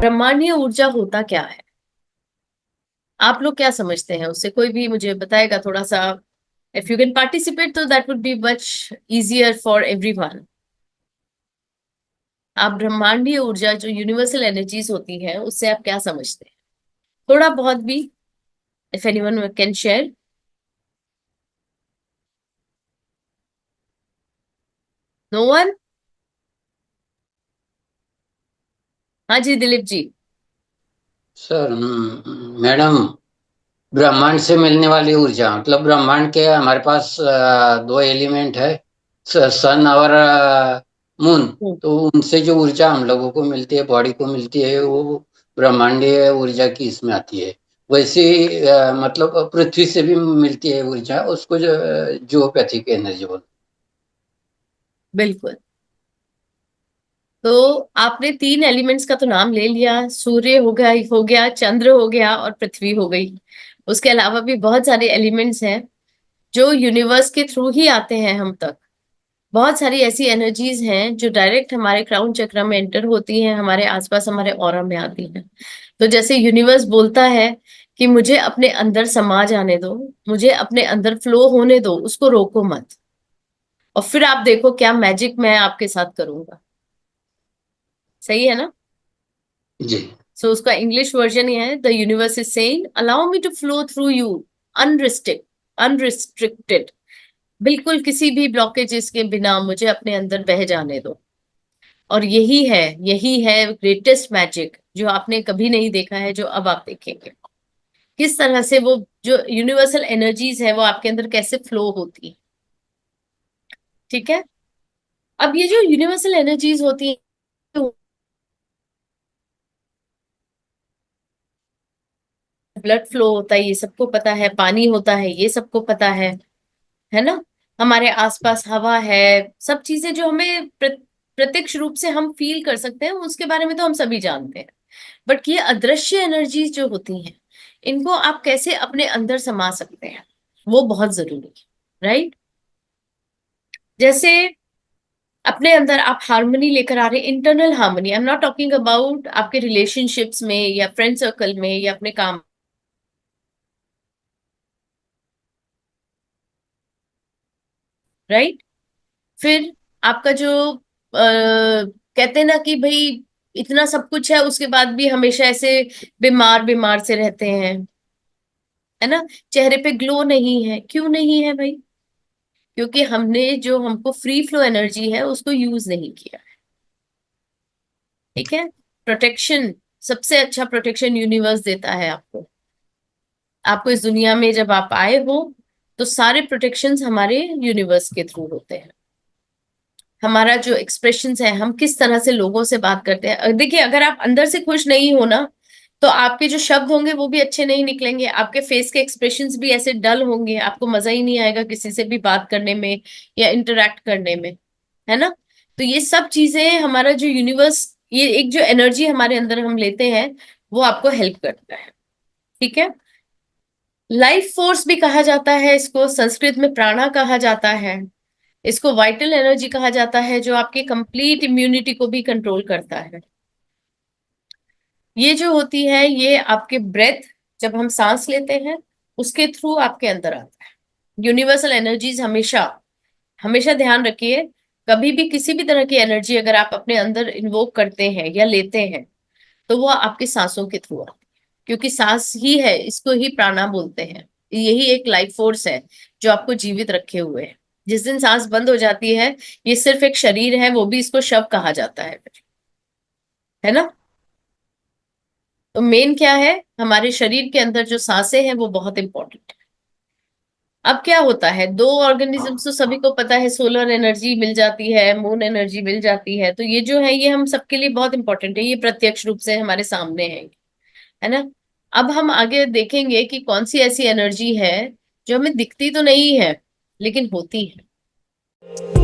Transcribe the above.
ब्रह्मांडीय ऊर्जा होता क्या है? आप लोग क्या समझते हैं उससे? कोई भी मुझे बताएगा थोड़ा सा? इफ यू कैन पार्टिसिपेट तो that would be much easier for everyone. आप ब्रह्मांडीय ऊर्जा जो यूनिवर्सल एनर्जीज होती है उससे आप क्या समझते हैं? थोड़ा बहुत भी, if anyone can share. No one? हाँ जी, दिलीप जी। सर, मैडम, ब्रह्मांड से मिलने वाली ऊर्जा मतलब ब्रह्मांड के हमारे पास दो एलिमेंट है, सन और मून। हम्म, तो उनसे जो ऊर्जा हम लोगों को मिलती है, बॉडी को मिलती है, वो ब्रह्मांडीय ऊर्जा की इसमें आती है। वैसे ही, मतलब पृथ्वी से भी मिलती है ऊर्जा, उसको जो जियोपैथिक एनर्जी बोलते बिल्कुल। तो आपने तीन एलिमेंट्स का तो नाम ले लिया। सूर्य हो गया, चंद्र हो गया और पृथ्वी हो गई। उसके अलावा भी बहुत सारे एलिमेंट्स हैं जो यूनिवर्स के थ्रू ही आते हैं हम तक। बहुत सारी ऐसी एनर्जीज हैं जो डायरेक्ट हमारे क्राउन चक्र में एंटर होती हैं, हमारे आसपास हमारे ऑरा में आती हैं। तो जैसे यूनिवर्स बोलता है कि मुझे अपने अंदर समा जाने दो, मुझे अपने अंदर फ्लो होने दो, उसको रोको मत। और फिर आप देखो क्या मैजिक मैं आपके साथ करूंगा। सही है ना? हैं। जी। सो उसका इंग्लिश वर्जन ये है, the universe is saying allow me to flow through you, unrestrict unrestricted. बिल्कुल किसी भी ब्लॉकेजेस के बिना मुझे अपने अंदर बह जाने दो। और यही है ग्रेटेस्ट मैजिक जो आपने कभी नहीं देखा है, जो अब आप देखेंगे। किस तरह से वो जो यूनिवर्सल एनर्जीज है वो आपके अंदर कैसे फ्लो होती है। ठीक है। अब ये जो यूनिवर्सल एनर्जीज होती है, ब्लड फ्लो होता है ये सबको पता है, पानी होता है ये सबको पता है ना? हमारे आसपास हवा है, सब चीजें जो हमें प्रत्यक्ष रूप से हम फील कर सकते हैं उसके बारे में तो हम सभी जानते हैं। बट ये अदृश्य एनर्जीज जो होती हैं, इनको आप कैसे अपने अंदर समा सकते हैं, वो बहुत जरूरी है। राइट? जैसे अपने अंदर आप हार्मनी लेकर आ रहे हैं, internal harmony. I am not talking about आपके रिलेशनशिप्स में या फ्रेंड सर्कल में या अपने काम। राइट? फिर आपका जो कहते हैं ना कि भाई इतना सब कुछ है उसके बाद भी हमेशा ऐसे बीमार बीमार से रहते हैं, है ना? चेहरे पे ग्लो नहीं है, क्यों नहीं है भाई? क्योंकि हमने जो हमको फ्री फ्लो एनर्जी है उसको यूज नहीं किया। ठीक है। प्रोटेक्शन, सबसे अच्छा प्रोटेक्शन यूनिवर्स देता है आपको। आपको इस दुनिया में जब आप आए हो तो सारे प्रोटेक्शंस हमारे यूनिवर्स के थ्रू होते हैं। हमारा जो एक्सप्रेशंस है, हम किस तरह से लोगों से बात करते हैं, देखिए अगर आप अंदर से खुश नहीं हो ना, तो आपके जो शब्द होंगे वो भी अच्छे नहीं निकलेंगे, आपके फेस के एक्सप्रेशंस भी ऐसे डल होंगे, आपको मजा ही नहीं आएगा किसी से भी बात करने में या इंटरेक्ट करने में। है ना? तो ये सब चीजें हमारा जो यूनिवर्स, ये एक जो एनर्जी हमारे अंदर हम लेते हैं, वो आपको हेल्प करता है। ठीक है। लाइफ फोर्स भी कहा जाता है इसको, संस्कृत में प्राणा कहा जाता है। इसको वाइटल एनर्जी कहा जाता है, जो आपकी कंप्लीट इम्यूनिटी को भी कंट्रोल करता है। ये जो होती है ये आपके ब्रेथ, जब हम सांस लेते हैं उसके थ्रू आपके अंदर आता है। यूनिवर्सल एनर्जीज हमेशा हमेशा ध्यान रखिए, कभी भी किसी भी तरह की एनर्जी अगर आप अपने अंदर इन्वोक करते हैं या लेते हैं तो वो आपके सांसों के थ्रू आती है। क्योंकि सांस ही है, इसको ही प्राणा बोलते हैं। यही एक लाइफ फोर्स है जो आपको जीवित रखे हुए है। जिस दिन सांस बंद हो जाती है, ये सिर्फ एक शरीर है, वो भी इसको शव कहा जाता है फिर। है ना? तो मेन क्या है, हमारे शरीर के अंदर जो सांसें हैं वो बहुत इंपॉर्टेंट है। अब क्या होता है, दो ऑर्गेनिजम्स तो सभी को पता है, सोलर एनर्जी मिल जाती है, मून एनर्जी मिल जाती है, तो ये जो है ये हम सबके लिए बहुत इंपॉर्टेंट है, ये प्रत्यक्ष रूप से हमारे सामने है ना? अब हम आगे देखेंगे कि कौन सी ऐसी एनर्जी है जो हमें दिखती तो नहीं है लेकिन होती है।